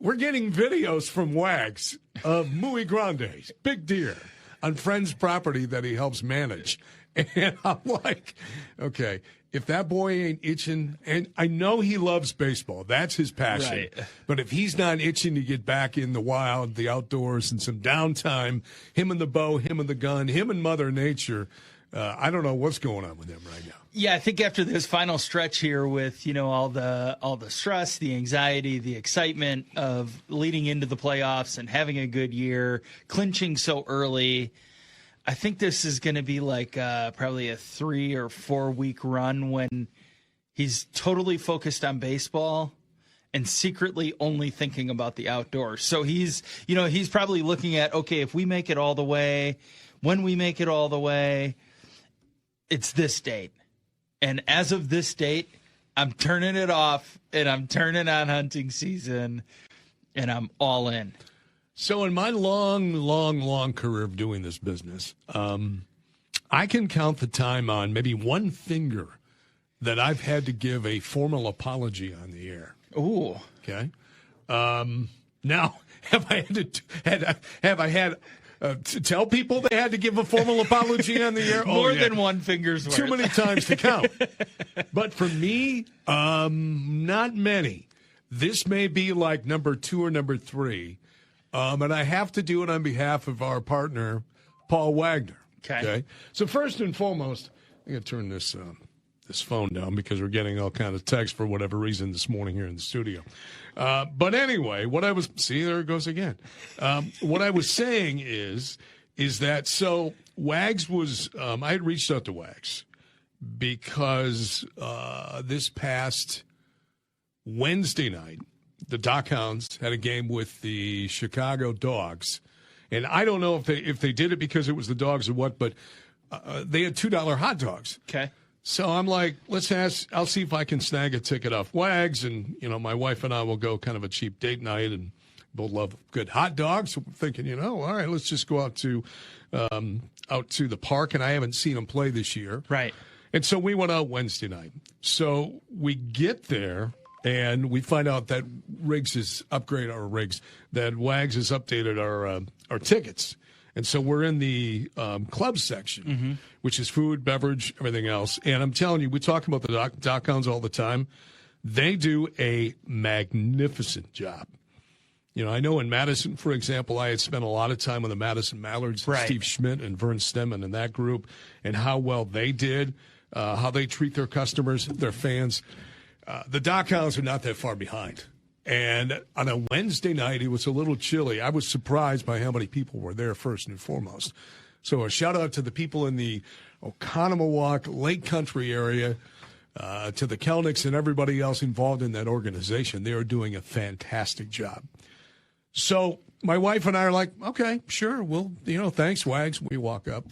we're getting videos from Wags of Muy Grandes, big deer, on friend's property that he helps manage. And I'm like, okay, if that boy ain't itching, and I know he loves baseball, that's his passion. Right. But if he's not itching to get back in the wild, the outdoors, and some downtime, him and the bow, him and the gun, him and Mother Nature, I don't know what's going on with him right now. Yeah, I think after this final stretch here with, all the stress, the anxiety, the excitement of leading into the playoffs and having a good year, clinching so early, I think this is going to be like probably a 3 or 4 week run when he's totally focused on baseball and secretly only thinking about the outdoors. So he's probably looking at, okay, if we make it all the way, when we make it all the way, it's this date. And as of this date, I'm turning it off and I'm turning on hunting season and I'm all in. So in my long career of doing this business, I can count the time on maybe one finger that I've had to give a formal apology on the air. Ooh. Okay. Now, have I had to tell people they had to give a formal apology on the air? More than one finger's worth. Too many times to count. But for me, not many. This may be like number 2 or number 3. And I have to do it on behalf of our partner, Paul Wagner. Okay. So first and foremost, I'm going to turn this phone down because we're getting all kind of texts for whatever reason this morning here in the studio. But anyway, there it goes again. What I was saying is that, so Wags was, I had reached out to Wags because this past Wednesday night, the Dockhounds had a game with the Chicago Dogs. And I don't know if they did it because it was the Dogs or what, but they had $2 hot dogs. Okay. So I'm like, I'll see if I can snag a ticket off Wags. And, my wife and I will go kind of a cheap date night and both love good hot dogs. So we're thinking, all right, let's just go out to the park. And I haven't seen them play this year. Right. And so we went out Wednesday night. So we get there. And we find out that Wags has updated our tickets. And so we're in the club section, which is food, beverage, everything else. And I'm telling you, we talk about the Dockhounds all the time. They do a magnificent job. I know in Madison, for example, I had spent a lot of time with the Madison Mallards, right. Steve Schmidt and Vern Stemman and that group, and how well they did, how they treat their customers, their fans. The Dockhounds are not that far behind. And on a Wednesday night, it was a little chilly. I was surprised by how many people were there, first and foremost. So a shout-out to the people in the Oconomowoc, Lake Country area, to the Kelnicks and everybody else involved in that organization. They are doing a fantastic job. So my wife and I are like, okay, sure, well, thanks, Wags. We walk up.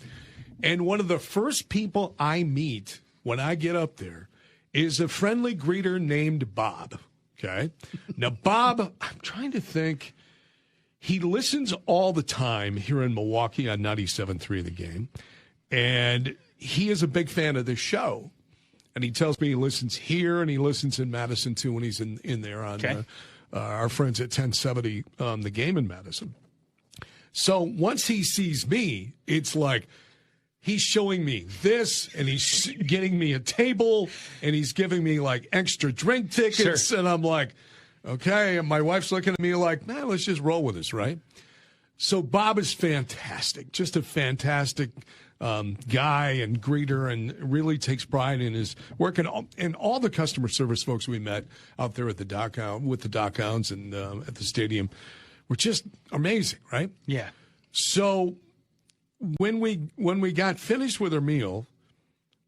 And one of the first people I meet when I get up there is a friendly greeter named Bob, okay? Now, Bob, I'm trying to think. He listens all the time here in Milwaukee on 97.3 The Game, and he is a big fan of this show. And he tells me he listens here and he listens in Madison, too, when he's in there on our friends at 1070 The Game in Madison. So once he sees me, it's like, he's showing me this, and he's getting me a table, and he's giving me, like, extra drink tickets. Sure. And I'm like, okay. And my wife's looking at me like, man, let's just roll with this, right? So Bob is fantastic, just a fantastic guy and greeter, and really takes pride in his work. And all the customer service folks we met out there at the Dockhounds and at the stadium were just amazing, right? Yeah. So when we got finished with our meal,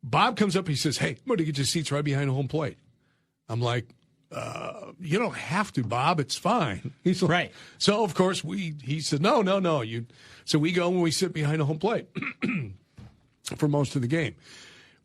Bob comes up. He says, "Hey, I'm going to get your seats right behind home plate." I'm like, "You don't have to, Bob. It's fine." He's like, right. So of course he said, "No. So we go and we sit behind the home plate for most of the game.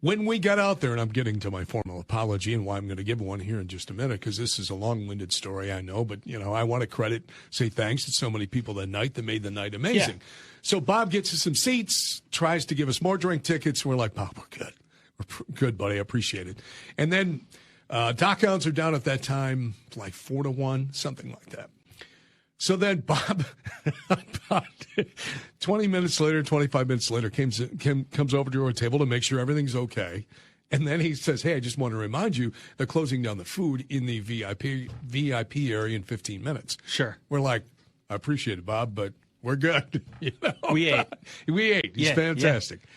When we got out there, and I'm getting to my formal apology and why I'm going to give one here in just a minute, because this is a long-winded story, I know, but I want to say thanks to so many people that night that made the night amazing. Yeah. So Bob gets us some seats, tries to give us more drink tickets. We're like, Bob, we're good. We're good, buddy. I appreciate it. And then Dockhounds are down at that time like 4-1, something like that. So then Bob, 20 minutes later, 25 minutes later, comes over to our table to make sure everything's okay. And then he says, hey, I just want to remind you, they're closing down the food in the VIP area in 15 minutes. Sure. We're like, I appreciate it, Bob, but we're good. You know? We ate. We ate. He's fantastic. Yeah.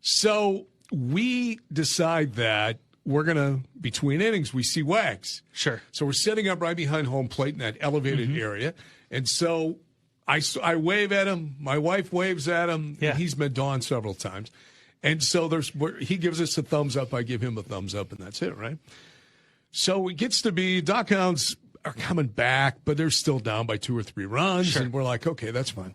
So we decide that we're going to, between innings, we see Wags. Sure. So we're sitting up right behind home plate in that elevated area. And so I wave at him. My wife waves at him. Yeah. And he's been Dawn several times. And so he gives us a thumbs up. I give him a thumbs up, and that's it, right? So it gets to be Dock Hounds are coming back, but they're still down by 2 or 3 runs. Sure. And we're like, okay, that's fine.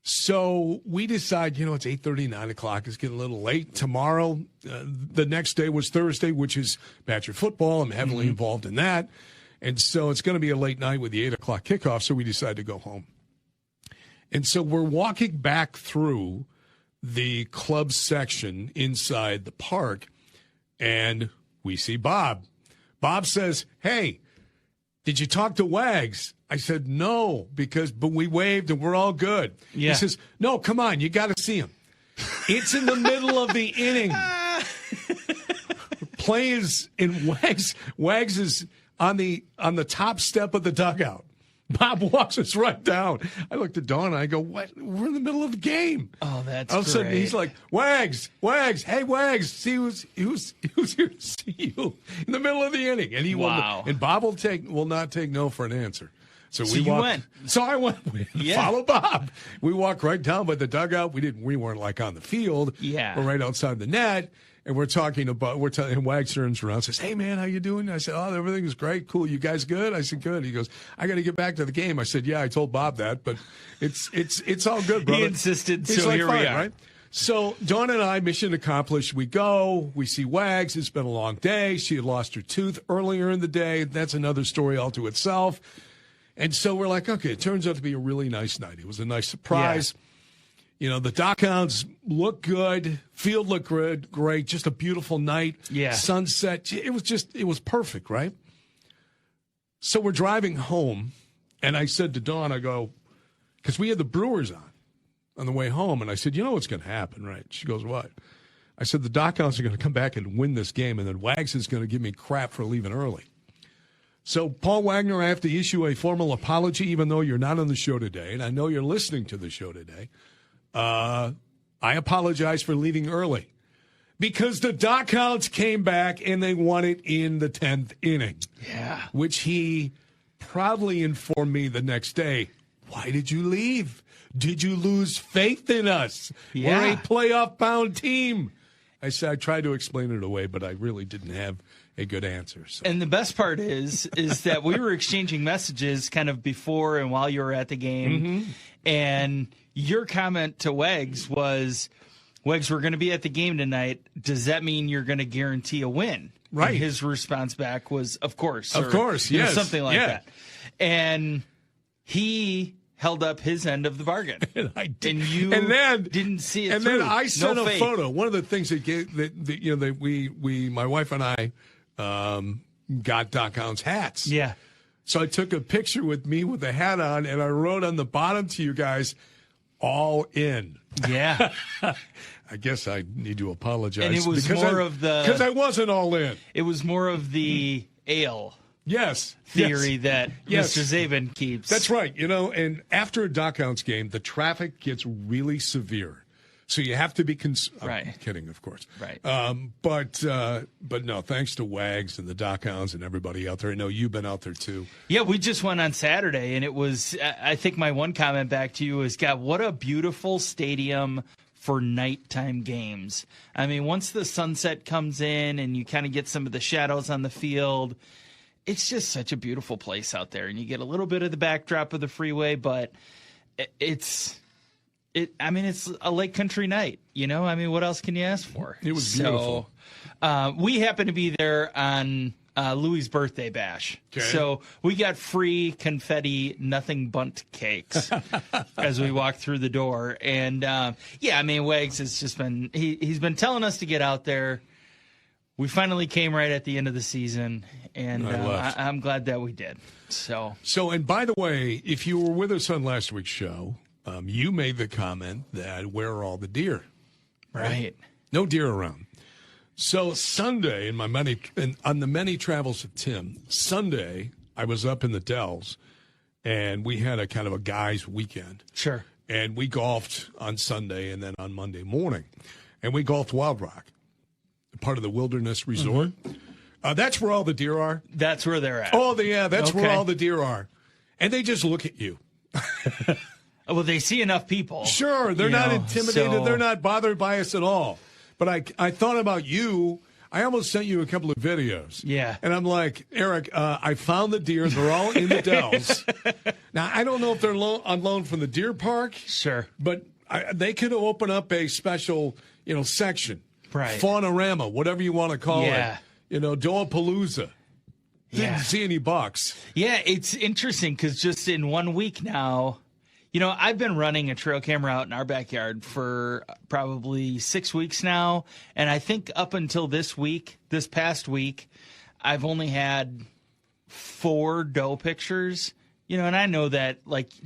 So we decide, it's 8:30, 9 o'clock. It's getting a little late. Tomorrow, the next day was Thursday, which is Badger football. I'm heavily involved in that. And so it's going to be a late night with the 8 o'clock kickoff, so we decide to go home. And so we're walking back through the club section inside the park, and we see Bob. Bob says, hey, did you talk to Wags? I said, no, but we waved and we're all good. Yeah. He says, no, come on, you got to see him. It's in the middle of the inning. Play is in Wags. Wags is on the top step of the dugout. Bob walks us right down. I looked at Dawn and I go, what? We're in the middle of the game. Oh, that's All of a sudden, great. he's like, Wags, hey, Wags, see who's here to see you in the middle of the inning. And Wow. And Bob will not take no for an answer. So you went. So I went. Follow Bob. We walked right down by the dugout. We weren't like on the field. Yeah. We're right outside the net. And we're talking about, and Wags turns around and says, hey, man, how you doing? I said, oh, everything's great. Cool. You guys good? I said, good. He goes, I got to get back to the game. I said, yeah, I told Bob that, but it's all good, brother. He insisted, He's so like, here fine, we are. Right? So Dawn and I, mission accomplished. We go. We see Wags. It's been a long day. She had lost her tooth earlier in the day. That's another story all to itself. And so we're like, okay, it turns out to be a really nice night. It was a nice surprise. Yeah. The Dock Hounds look good. Field looked good, great. Just a beautiful night. Yeah. Sunset. It was perfect, right? So we're driving home, and I said to Dawn, I go, because we had the Brewers on the way home, and I said, you know what's going to happen, right? She goes, what? I said, the Dock Hounds are going to come back and win this game, and then Wags is going to give me crap for leaving early. So, Paul Wagner, I have to issue a formal apology, even though you're not on the show today, and I know you're listening to the show today. I apologize for leaving early because the Dock Hounds came back and they won it in the 10th inning. Yeah. Which he proudly informed me the next day. Why did you leave? Did you lose faith in us? Yeah. We're a playoff-bound team. I said I tried to explain it away, but I really didn't have a good answer. So. And the best part is that we were exchanging messages kind of before and while you were at the game, and your comment to Wags was, Wags, we're going to be at the game tonight. Does that mean you're going to guarantee a win? Right. And his response back was, of course. Of course, yes. Something like that. And he held up his end of the bargain. And I did. And you didn't see it and through. then I sent No a faith. photo. One of the things that we my wife and I got Dock Hounds hats. Yeah. So I took a picture with me with the hat on, and I wrote on the bottom to you guys, all in. Yeah. I guess I need to apologize. And it was because I wasn't all in. It was more of the ale Yes. theory that Yes. Mr. Zabin keeps. That's right. And after a Dock Hounds game, the traffic gets really severe. So you have to be Right. I'm kidding, of course. Right. But no, thanks to Wags and the Dock Hounds and everybody out there. I know you've been out there too. Yeah, we just went on Saturday, and it was, I think my one comment back to you is, God, what a beautiful stadium for nighttime games. I mean, once the sunset comes in and you kind of get some of the shadows on the field, it's just such a beautiful place out there. And you get a little bit of the backdrop of the freeway, but it's a lake country night, I mean, what else can you ask for? It was beautiful. So, we happened to be there on Louis' birthday bash. Okay. So we got free confetti, nothing but cakes as we walked through the door. And, Wags has just been, he's been telling us to get out there. we finally came right at the end of the season, and I'm glad that we did. So, and by the way, if you were with us on last week's show, you made the comment that where are all the deer? Right. No deer around. So Sunday, on the many travels of Tim, Sunday, I was up in the Dells, and we had a kind of a guys' weekend. Sure. And we golfed on Sunday and then on Monday morning. And we golfed Wild Rock, part of the Wilderness Resort. Mm-hmm. That's where all the deer are. That's where they're at. Oh, that's where all the deer are. And they just look at you. Well, they see enough people. Sure, they're not intimidated. So... They're not bothered by us at all. But I thought about you. I almost sent you a couple of videos. Yeah. And I'm like, Eric, I found the deer. They're all in the Dells. Now, I don't know if they're on loan from the deer park. Sure. But they could open up a special, section. Right. Faunarama, whatever you want to call it. Doapalooza. Didn't see any bucks. Yeah, it's interesting because just in 1 week now, I've been running a trail camera out in our backyard for probably 6 weeks now. And I think up until this past week, I've only had 4 doe pictures. And I know that,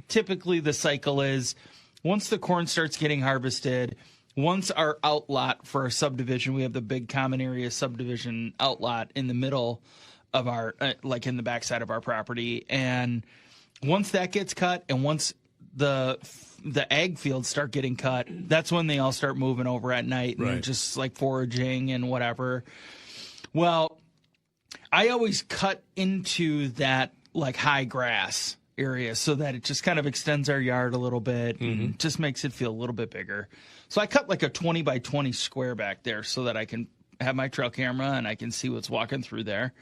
typically the cycle is once the corn starts getting harvested, once our outlot for our subdivision, we have the big common area subdivision outlot in the middle of our, in the backside of our property. And once that gets cut and once the ag fields start getting cut, that's when they all start moving over at night and just foraging and whatever. Well, I always cut into that high grass area so that it just kind of extends our yard a little bit and just makes it feel a little bit bigger. So I cut a 20 by 20 square back there so that I can have my trail camera and I can see what's walking through there.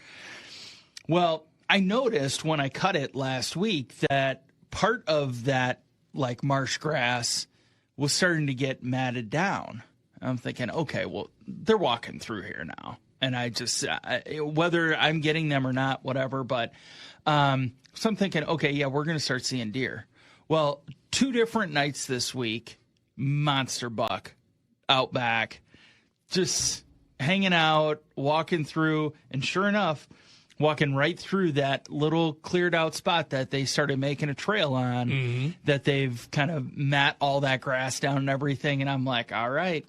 Well, I noticed when I cut it last week that part of that marsh grass was starting to get matted down. I'm thinking, okay, well, they're walking through here now. And I just, whether I'm getting them or not, whatever. But so I'm thinking, okay, yeah, we're going to start seeing deer. Well, 2 different nights this week, monster buck out back, just hanging out, walking through. And sure enough, walking right through that little cleared out spot that they started making a trail on, that they've kind of mat all that grass down and everything. And I'm like, all right,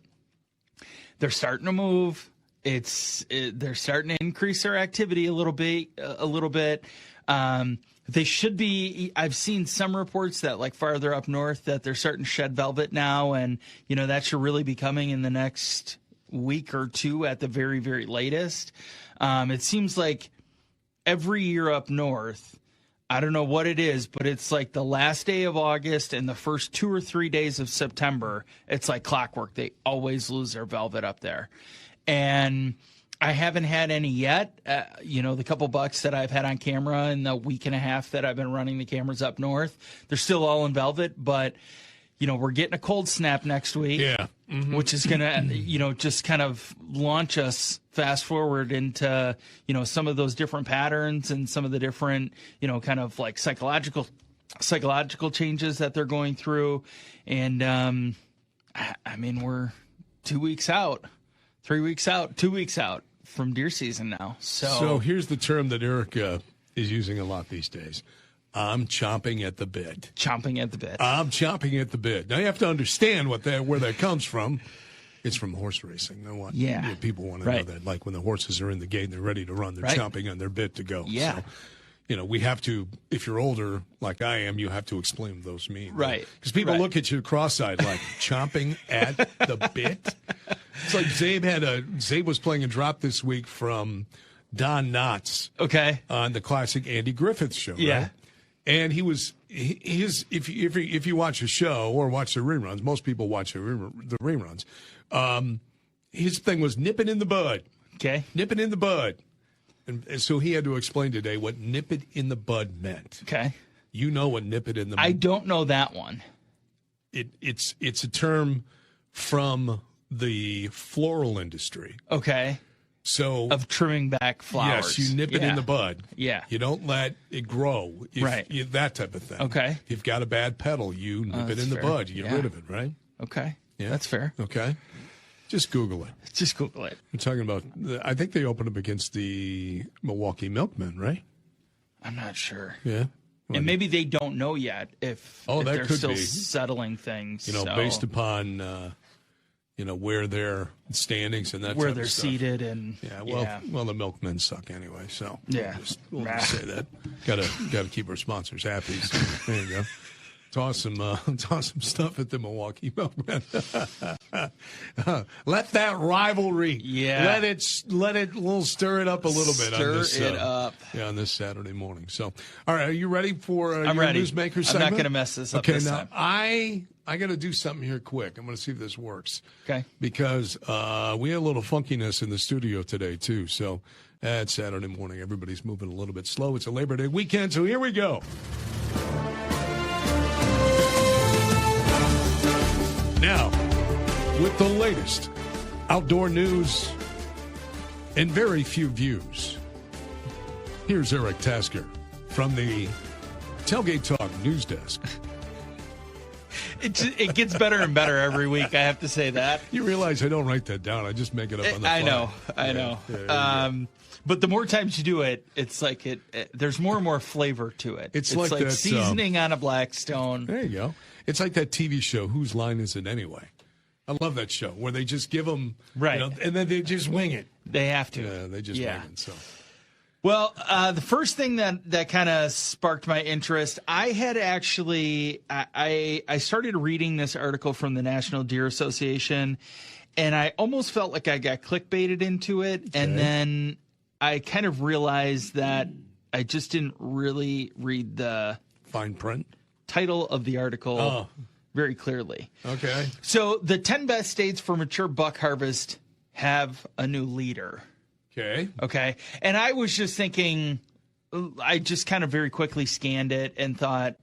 they're starting to move. They're starting to increase their activity a little bit. They should be. I've seen some reports that farther up north that they're starting to shed velvet now. And, that should really be coming in the next week or 2 at the very, very latest. It seems like every year up north, I don't know what it is, but it's the last day of August and the first 2 or 3 days of September. It's like clockwork. They always lose their velvet up there. And I haven't had any yet. The couple bucks that I've had on camera in the week and a half that I've been running the cameras up north, they're still all in velvet, but we're getting a cold snap next week, which is going to, just kind of launch us fast forward into, some of those different patterns and some of the different, kind of psychological changes that they're going through. And, we're 2 weeks out, 3 weeks out, 2 weeks out from deer season now. So here's the term that Eric is using a lot these days. I'm chomping at the bit. Chomping at the bit. I'm chomping at the bit. Now, you have to understand where that comes from. It's from horse racing. People want to know that. When the horses are in the gate and they're ready to run, they're chomping on their bit to go. Yeah. So, we have to, if you're older, like I am, you have to explain what those mean. Right. Because people look at you cross-eyed chomping at the bit. It's like Zabe was playing a drop this week from Don Knotts. Okay. On the classic Andy Griffith show. Yeah. Right? And if you watch the show or watch the reruns, most people watch the reruns. His thing was nip it in the bud. Okay. Nip it in the bud. And so he had to explain today what nip it in the bud meant. Okay. You know what nip it in the bud. I don't know that one. It's a term from the floral industry. Okay. So of trimming back flowers. Yes, you nip it in the bud. Yeah. You don't let it grow. That type of thing. Okay. If you've got a bad petal, you nip it in the bud. You get rid of it, right? Okay. Yeah. That's fair. Okay. Just Google it. Just Google it. We're talking about, I think they opened up against the Milwaukee Milkmen, right? I'm not sure. Yeah. Well, And maybe they don't know yet if that they're could still be. settling things. Based upon, where their standings and that where type they're of stuff. seated and Well, the milkmen suck anyway, so Yeah. we'll just say that. Got to keep our sponsors happy. So there you go. Toss some stuff at the Milwaukee Milkmen. Let that rivalry. Yeah. Let it stir it up a little bit. Stir on this, it up. Yeah, on this Saturday morning. So, all right, are you ready for your ready. Newsmaker I'm segment? not going to mess this up Okay, this now time. I got to do something here quick. I'm going to see if this works. Okay. Because we had a little funkiness in the studio today, too. So it's Saturday morning. Everybody's moving a little bit slow. It's a Labor Day weekend, so here we go. Now, with the latest outdoor news and very few views, here's Eric Tasker from the Tailgate Talk News Desk. It gets better and better every week, I have to say that. You realize I don't write that down. I just make it up on the fly. I know. But the more times you do it, it's like there's more and more flavor to it. It's like that, seasoning on a Blackstone. There you go. It's like that TV show, Whose Line Is It Anyway? I love that show where they just give them, right, and then they just wing it. They have to. Yeah, they just wing it. So. Well, the first thing that kind of sparked my interest, I had actually, I started reading this article from the National Deer Association, and I almost felt like I got clickbaited into it, and then I kind of realized that I just didn't really read the fine print title of the article very clearly. Okay. So the 10 best states for mature buck harvest have a new leader. Okay. And I was just thinking, I just kind of very quickly scanned it and thought,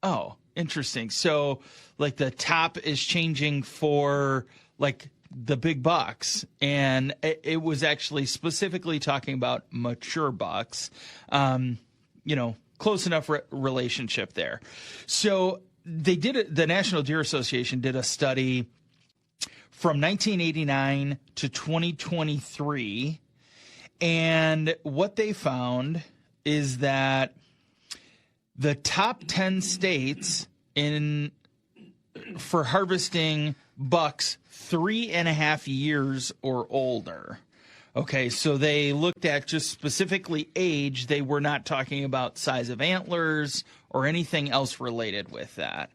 oh, interesting. So like the top is changing for like the big bucks. And it was actually specifically talking about mature bucks, close enough relationship there. So the National Deer Association did a study from 1989 to 2023, and what they found is that the top 10 states for harvesting bucks 3.5 years or older. Okay, so they looked at just specifically age. They were not talking about size of antlers or anything else related with that.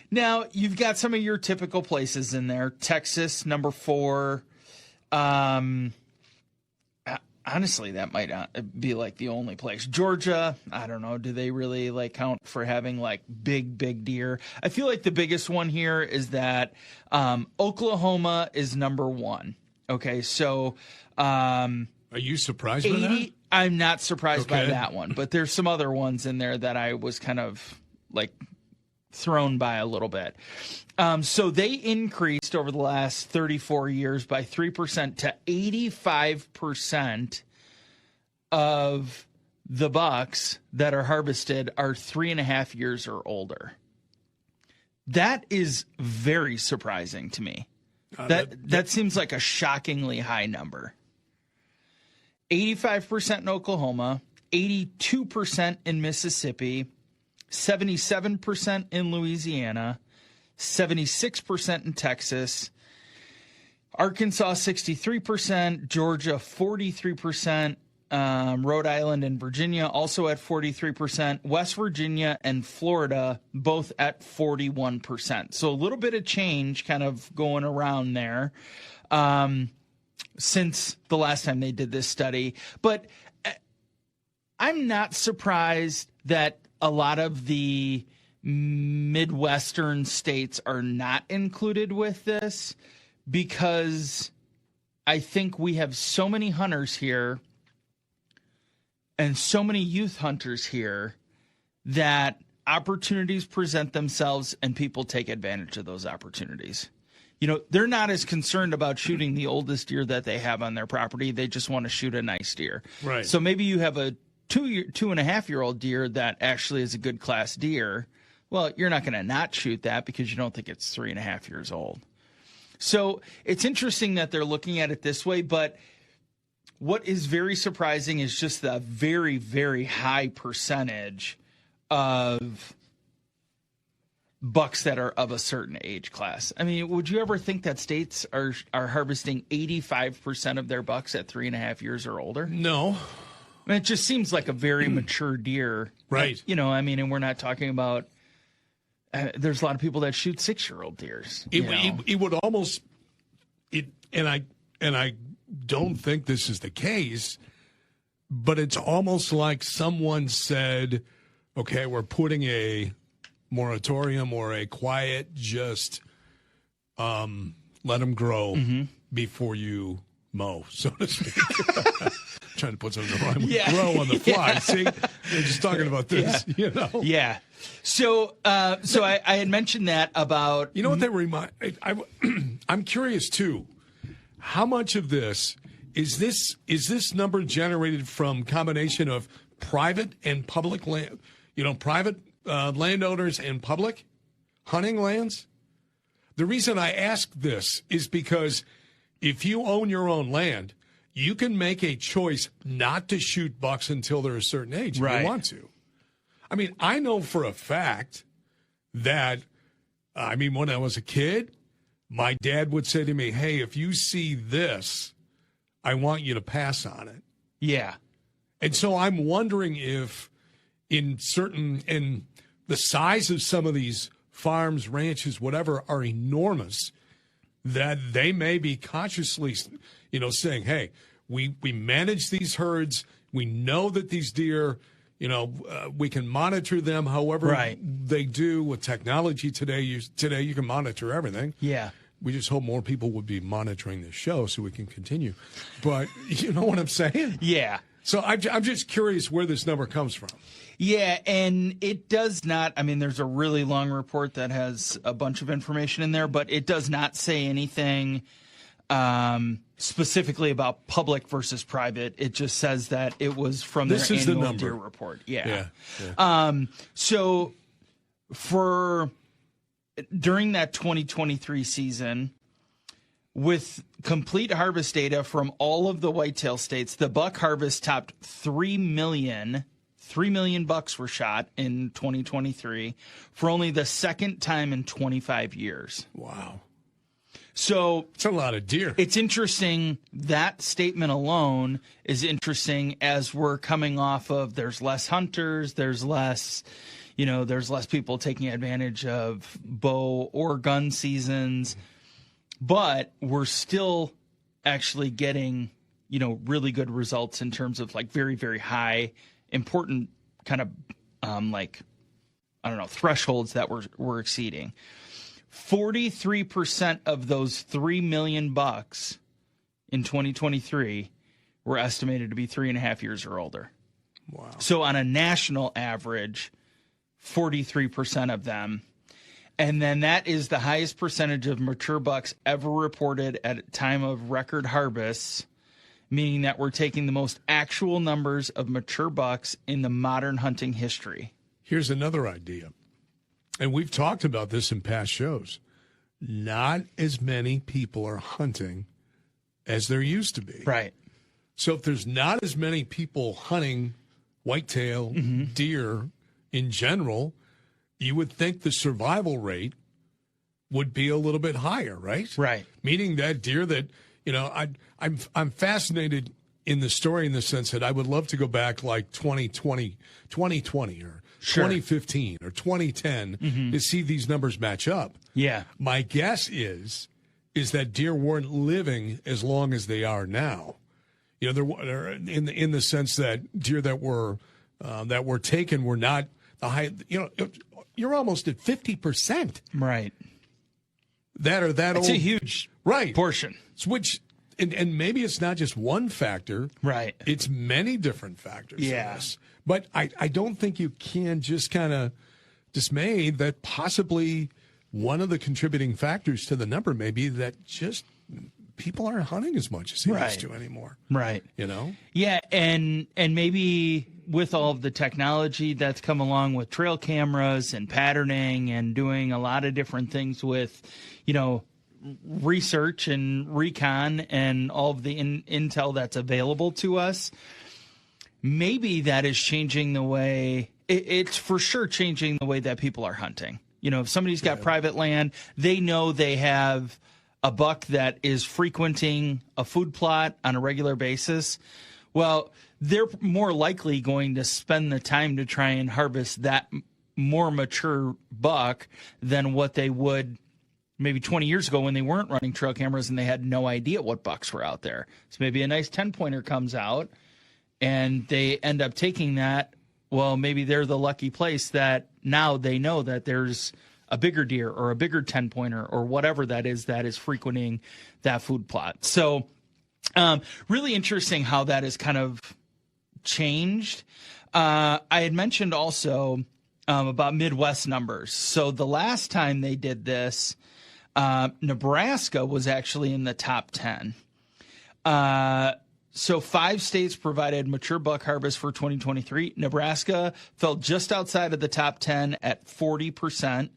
Now, you've got some of your typical places in there. Texas, number 4. Honestly, that might be like the only place. Georgia, I don't know. Do they really count for having big deer? I feel like the biggest one here is that Oklahoma is number 1. Okay, so are you surprised by that? I'm not surprised by that one, but there's some other ones in there that I was kind of thrown by a little bit. So they increased over the last 34 years by 3% to 85% of the bucks that are harvested are 3.5 years or older. That is very surprising to me. That seems like a shockingly high number. 85% in Oklahoma, 82% in Mississippi, 77% in Louisiana, 76% in Texas, Arkansas 63%, Georgia 43%, Rhode Island and Virginia also at 43%, West Virginia and Florida both at 41%. So a little bit of change kind of going around there since the last time they did this study. But I'm not surprised that a lot of the Midwestern states are not included with this, because I think we have so many hunters here and so many youth hunters here that opportunities present themselves and people take advantage of those opportunities. They're not as concerned about shooting the oldest deer that they have on their property. They just want to shoot a nice deer. Right. So maybe you have a 2.5-year-old deer that actually is a good class deer. Well, you're not going to not shoot that because you don't think it's 3.5 years old. So it's interesting that they're looking at it this way, but what is very surprising is just the very, very high percentage of bucks that are of a certain age class. I mean, would you ever think that states are harvesting 85% of their bucks at 3.5 years or older? No. I mean, it just seems like a very mature deer. Right. I mean, and we're not talking about, there's a lot of people that shoot 6-year-old deers. It would almost, and I don't think this is the case, but it's almost like someone said, okay, we're putting a moratorium or a quiet, just let them grow before you mow, so to speak. Trying to put something to rhyme with grow on the fly. Yeah. See, they're just talking about this, Yeah. So I had mentioned that about. You know what they remind? I'm curious too. How much of this is this number generated from combination of private and public land? Private landowners and public hunting lands. The reason I ask this is because if you own your own land, you can make a choice not to shoot bucks until they're a certain age if you want to. I mean, I know for a fact that, when I was a kid, my dad would say to me, hey, if you see this, I want you to pass on it. Yeah. And so I'm wondering if in the size of some of these farms, ranches, whatever, are enormous, that they may be consciously, saying, hey, we manage these herds. We know that these deer, we can monitor them however they do with technology today. Today you can monitor everything. Yeah. We just hope more people would be monitoring this show so we can continue. But you know what I'm saying? Yeah. So I'm just curious where this number comes from. Yeah, and it does not, there's a really long report that has a bunch of information in there, but it does not say anything specifically about public versus private. It just says that it was from their annual deer report. Yeah. So during that 2023 season, with complete harvest data from all of the whitetail states, the buck harvest topped 3 million. 3 million bucks were shot in 2023 for only the second time in 25 years. Wow. So it's a lot of deer. It's interesting. That statement alone is interesting as we're coming off of there's less hunters, there's less people taking advantage of bow or gun seasons, but we're still actually getting, really good results in terms of like very, very high important kind of thresholds that we're exceeding. 43% of those 3 million bucks in 2023 were estimated to be 3.5 years or older. Wow. So on a national average, 43% of them. And then that is the highest percentage of mature bucks ever reported at a time of record harvests, meaning that we're taking the most actual numbers of mature bucks in the modern hunting history. Here's another idea, and we've talked about this in past shows. Not as many people are hunting as there used to be. Right. So if there's not as many people hunting whitetail, deer in general, you would think the survival rate would be a little bit higher, right? Right. Meaning that deer that, I'm fascinated in the story in the sense that I would love to go back like 2020 or 2015 or 2010 to see these numbers match up. Yeah. My guess is that deer weren't living as long as they are now. There in the sense that deer that were taken were not the high. You're almost at 50%. Right. That's a huge portion. Which and maybe it's not just one factor. Right. It's many different factors. Yeah. For this. But I don't think you can just kind of dismay that possibly one of the contributing factors to the number may be that just people aren't hunting as much as they used to anymore. Right. Yeah, and maybe with all of the technology that's come along with trail cameras and patterning and doing a lot of different things with, research and recon and all of the intel that's available to us, maybe that is changing the way it's for sure changing the way that people are hunting. If somebody's got private land, they know they have a buck that is frequenting a food plot on a regular basis. Well, they're more likely going to spend the time to try and harvest that more mature buck than what they would maybe 20 years ago when they weren't running trail cameras and they had no idea what bucks were out there. So maybe a nice 10-pointer comes out and they end up taking that. Well, maybe they're the lucky place that now they know that there's a bigger deer or a bigger 10-pointer or whatever that is frequenting that food plot. So really interesting how that has kind of changed. I had mentioned also about Midwest numbers. So the last time they did this, Nebraska was actually in the top 10. So 5 states provided mature buck harvest for 2023. Nebraska fell just outside of the top 10 at 40%.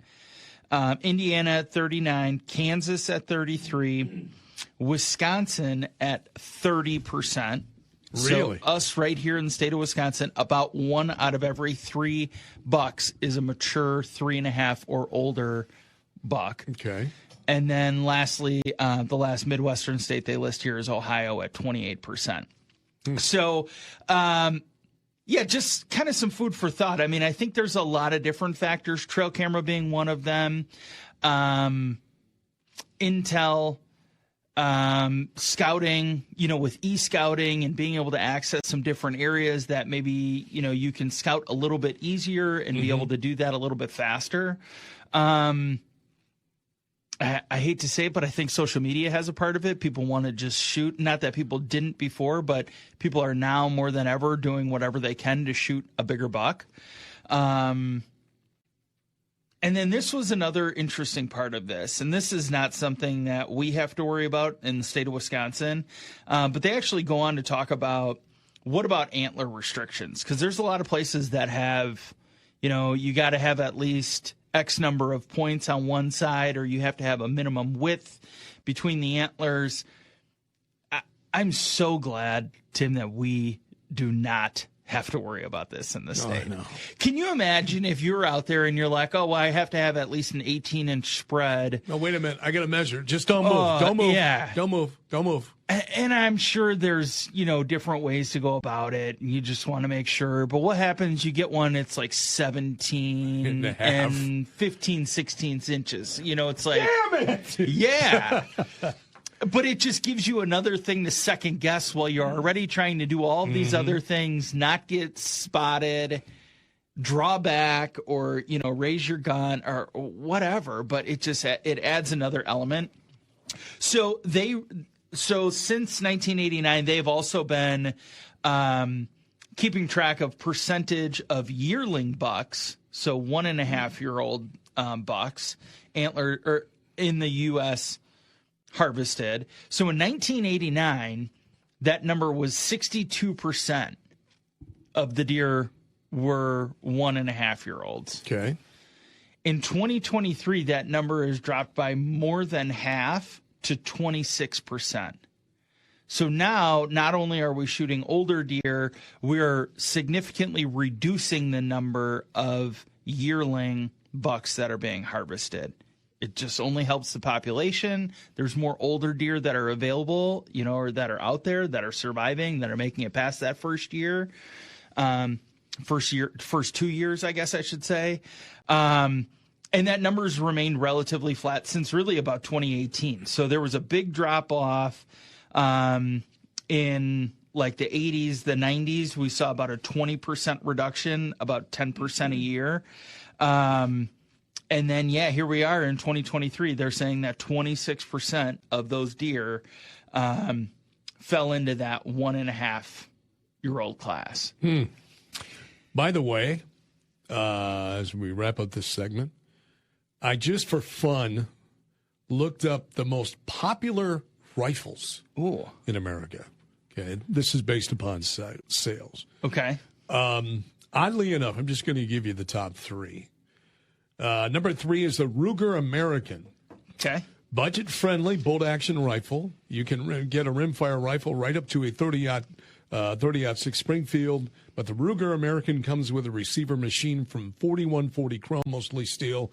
Indiana at 39, Kansas at 33, Wisconsin at 30%. Really? So us right here in the state of Wisconsin, about 1 out of every 3 bucks is a mature 3.5 or older buck. Okay. And then lastly, the last Midwestern state they list here is Ohio at 28%. So, just kind of some food for thought. I mean, I think there's a lot of different factors, trail camera being one of them, intel, scouting, with e-scouting and being able to access some different areas that maybe, you can scout a little bit easier and be able to do that a little bit faster. I hate to say it, but I think social media has a part of it. People want to just shoot. Not that people didn't before, but people are now more than ever doing whatever they can to shoot a bigger buck. And then this was another interesting part of this, and this is not something that we have to worry about in the state of Wisconsin, but they actually go on to talk about what about antler restrictions? Because there's a lot of places that have, you got to have at least X number of points on one side, or you have to have a minimum width between the antlers. I'm so glad, Tim, that we do not have to worry about this in the state. I know. Can you imagine if you're out there and you're like, oh, well, I have to have at least an 18-inch spread. No, wait a minute. I got to measure. Just don't move. Don't move. Yeah. Don't move. Don't move. And I'm sure there's, different ways to go about it. You just want to make sure. But what happens? You get one, it's like 17 and 15, 16 inches. It's like, damn it. Yeah. But it just gives you another thing to second guess while you're already trying to do all of these other things, not get spotted, draw back, or, raise your gun or whatever. But it adds another element. So since 1989, they've also been keeping track of percentage of yearling bucks, so 1.5-year-old bucks, antler or in the U.S. harvested. So in 1989, that number was 62% of the deer were 1.5-year-olds. Okay. In 2023, that number is dropped by more than half to 26%. So now, not only are we shooting older deer, we're significantly reducing the number of yearling bucks that are being harvested. It just only helps the population. There's more older deer that are available, or that are out there that are surviving, that are making it past that first year. First 2 years, I guess I should say. And that number has remained relatively flat since really about 2018. So there was a big drop off in like the 80s, the 90s. We saw about a 20% reduction, about 10% a year. And then, here we are in 2023. They're saying that 26% of those deer fell into that 1.5-year-old class. By the way, as we wrap up this segment, I just for fun looked up the most popular rifles in America. Okay, this is based upon sales. Okay. Oddly enough, I'm just going to give you the top 3. Number 3 is the Ruger American. Okay. Budget-friendly bolt-action rifle. You can get a rimfire rifle right up to a 30-06 Springfield, but the Ruger American comes with a receiver machine from 4140 chrome, mostly steel.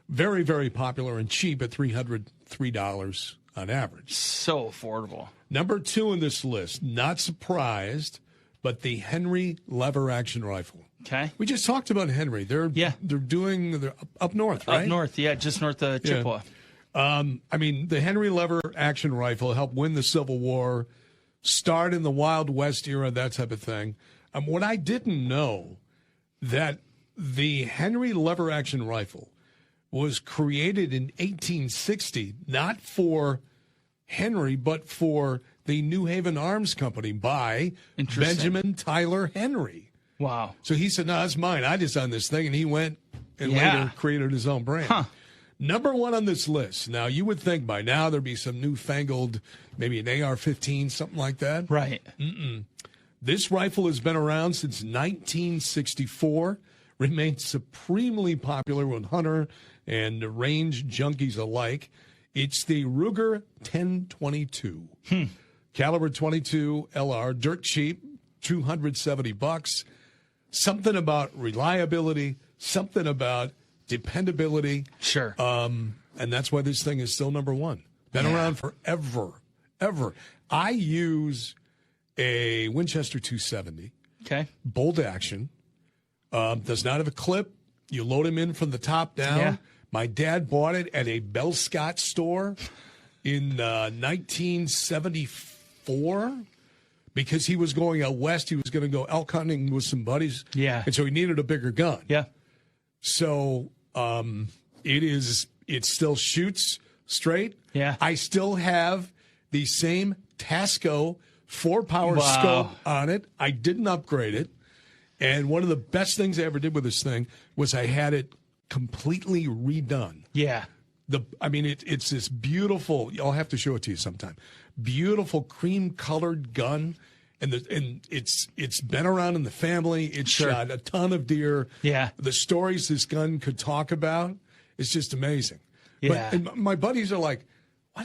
Very, very popular and cheap at $303 on average. So affordable. Number 2 in this list, not surprised, but the Henry lever-action rifle. Okay. We just talked about Henry. They're up north, right? Up north, yeah, just north of Chippewa. The Henry lever action rifle helped win the Civil War, start in the Wild West era, that type of thing. What I didn't know, that the Henry lever action rifle was created in 1860, not for Henry, but for the New Haven Arms Company by Benjamin Tyler Henry. Wow. So he said, no, that's mine. I designed this thing. And he went and later created his own brand. Huh. Number 1 on this list. Now, you would think by now there'd be some newfangled, maybe an AR-15, something like that. Right. This rifle has been around since 1964, remains supremely popular with hunter and range junkies alike. It's the Ruger 1022. Caliber 22 LR, dirt cheap, $270. Something about reliability, something about dependability. Sure. And that's why this thing is still number 1. Been around forever, ever. I use a Winchester 270. Okay. Bolt action. Does not have a clip. You load him in from the top down. Yeah. My dad bought it at a Bell Scott store in 1974. Because he was going out west, he was going to go elk hunting with some buddies. Yeah. And so he needed a bigger gun. Yeah. So it still shoots straight. Yeah. I still have the same Tasco 4-power scope on it. I didn't upgrade it. And one of the best things I ever did with this thing was I had it completely redone. Yeah. It's this beautiful, I'll have to show it to you sometime, beautiful cream-colored gun, and it's been around in the family. It's shot a ton of deer. Yeah. The stories this gun could talk about, it's just amazing. Yeah. But my buddies are like,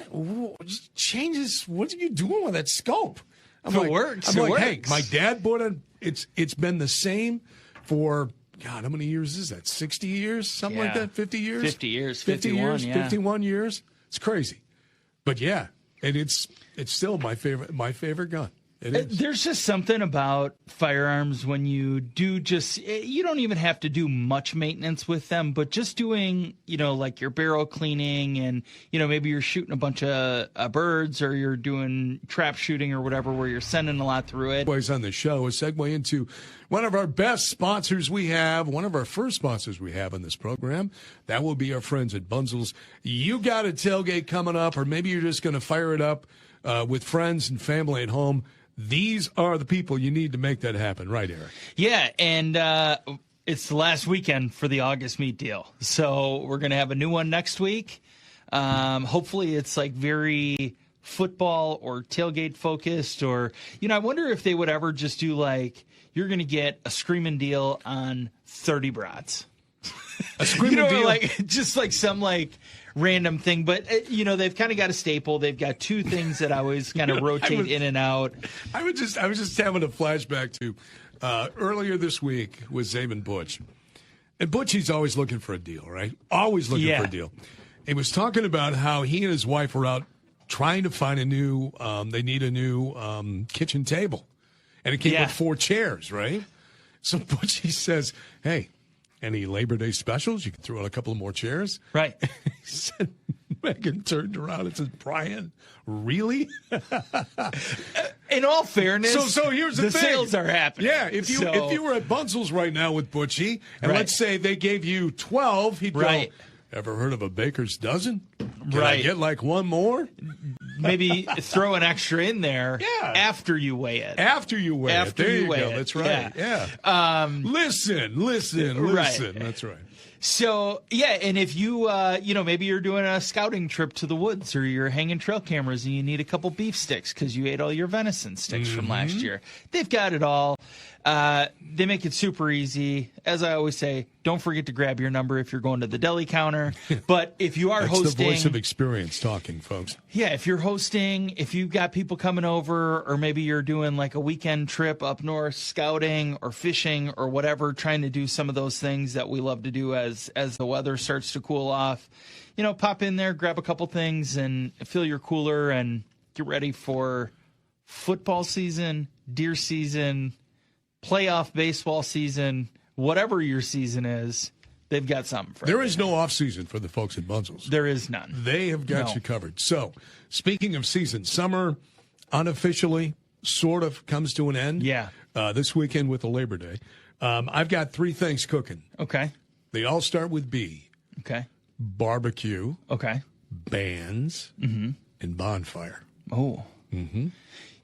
what changes, what are you doing with that scope? It works. Hey, my dad bought it. It's been the same for... God, how many years is that? 60 years? Something like that? 50 years? 50 years. 51 years. 51 years. It's crazy. But yeah, and it's still my favorite gun. It is. There's just something about firearms when you you don't even have to do much maintenance with them, but just doing, like your barrel cleaning and, maybe you're shooting a bunch of birds or you're doing trap shooting or whatever where you're sending a lot through it. Boys on the show, a segue into one of our best sponsors we have, one of our first sponsors we have in this program. That will be our friends at Bunzel's. You got a tailgate coming up, or maybe you're just going to fire it up with friends and family at home. These are the people you need to make that happen, right, Eric? Yeah, and it's the last weekend for the August meat deal. So we're going to have a new one next week. Hopefully it's like very football or tailgate focused, or, I wonder if they would ever just do like, you're going to get a screaming deal on 30 brats. A screaming deal? Like just like some like random thing, but they've kind of got a staple. They've got 2 things that I always kind of rotate in and out. I was just having a flashback to earlier this week with Zabin Butch, and Butch, he's always looking for a deal, right? Always looking for a deal. He was talking about how he and his wife were out trying to find a new. They need a new kitchen table, and it came with 4 chairs, right? So Butch, he says, "Hey, any Labor Day specials? You can throw in a couple of more chairs." Right. He said, Megan turned around and said, "Brian, really?" In all fairness, so here's the thing. Sales are happening. Yeah, if you were at Bunzel's right now with Butchie, and let's say they gave you 12, he'd go, "Ever heard of a baker's dozen? Can I get like one more?" Maybe throw an extra in there after you weigh it. After you weigh it. There you go. That's right. Yeah. Listen. Right. That's right. So, yeah, and if you, maybe you're doing a scouting trip to the woods or you're hanging trail cameras and you need a couple beef sticks because you ate all your venison sticks from last year, they've got it all. They make it super easy. As I always say, don't forget to grab your number if you're going to the deli counter. But if you are That's hosting... the voice of experience talking, folks. Yeah, if you're hosting, if you've got people coming over, or maybe you're doing like a weekend trip up north scouting or fishing or whatever, trying to do some of those things that we love to do as the weather starts to cool off, pop in there, grab a couple things and fill your cooler and get ready for football season, deer season, playoff baseball season, whatever your season is. They've got something for There is no off season for the folks at Bunzel's. There is none. They have got you covered. So, speaking of season, summer unofficially sort of comes to an end. Yeah. This weekend with the Labor Day. I've got 3 things cooking. Okay. They all start with B. Okay. Barbecue. Okay. Bands. And bonfire. Oh. Mm-hmm.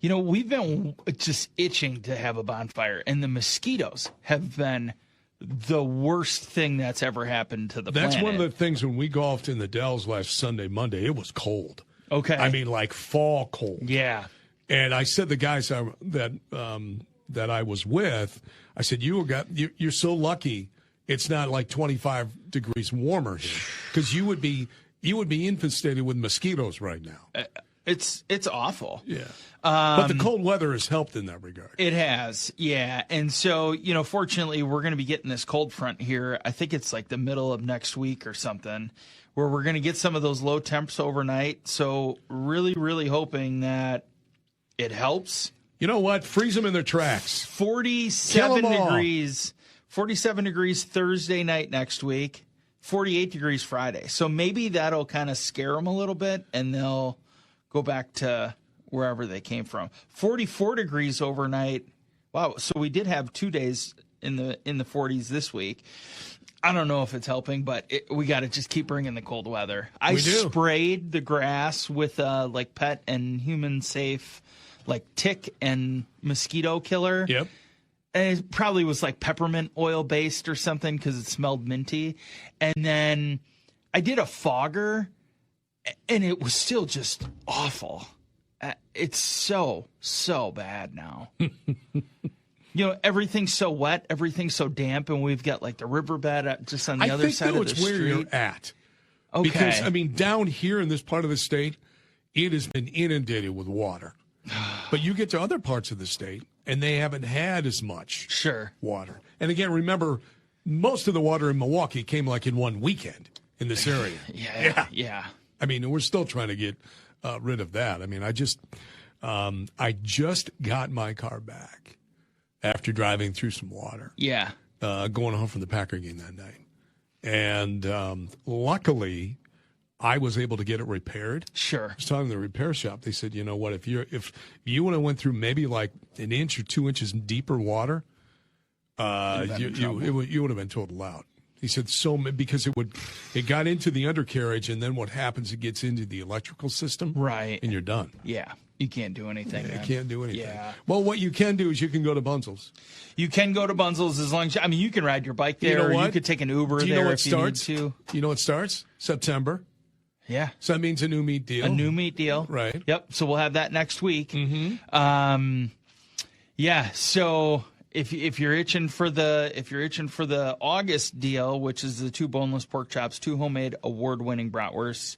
We've been just itching to have a bonfire, and the mosquitoes have been the worst thing that's ever happened to the planet. That's one of the things when we golfed in the Dells last Sunday, Monday, it was cold. Okay. I mean, like fall cold. Yeah. And I said the guys that I was with, I said, you're so lucky it's not like 25 degrees warmer here, because you would be infestated with mosquitoes right now. It's awful. Yeah. But the cold weather has helped in that regard. It has, yeah. And so, fortunately, we're going to be getting this cold front here. I think it's like the middle of next week or something, where we're going to get some of those low temps overnight. So really, really hoping that it helps. You know what? Freeze them in their tracks. 47 degrees. 47 degrees Thursday night next week. 48 degrees Friday. So maybe that'll kind of scare them a little bit, and they'll go back to wherever they came from. 44 degrees overnight. Wow. So we did have 2 days in the 40s this week. I don't know if it's helping, but we got to just keep bringing the cold weather. I sprayed the grass with like pet and human safe, like tick and mosquito killer. Yep. And it probably was like peppermint oil based or something because it smelled minty. And then I did a fogger, and it was still just awful. It's so bad now. Everything's so wet, everything's so damp, and we've got like the riverbed just on the other side of the street. I think where you're at. Okay. Because, down here in this part of the state, it has been inundated with water. But you get to other parts of the state, and they haven't had as much water. And again, remember, most of the water in Milwaukee came like in one weekend in this area. Yeah. We're still trying to get rid of that. I just got my car back after driving through some water. Yeah. Going home from the Packer game that night. And luckily, I was able to get it repaired. Sure. I was talking to the repair shop. They said, you know what, if you would have went through maybe like an inch or 2 inches deeper water, you would have been totaled out. He said because it got into the undercarriage, and then what happens, it gets into the electrical system. Right. And you're done. Yeah. You can't do anything. You can't do anything. Yeah. Well, what you can do is you can go to Bunzel's. You can go to Bunzel's as long as you can ride your bike there, or you could take an Uber there if you need to. You know what starts? September. Yeah. So that means a new meat deal. A new meat deal. Right. Yep. So we'll have that next week. Mm-hmm. Yeah. So if you're itching for the August deal, which is the 2 boneless pork chops, 2 homemade award-winning bratwursts,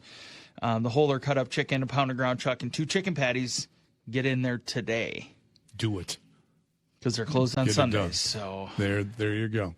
the whole or cut up chicken, a pound of ground chuck, and 2 chicken patties, get in there today. Do it. Because they're closed on Sundays. So there you go.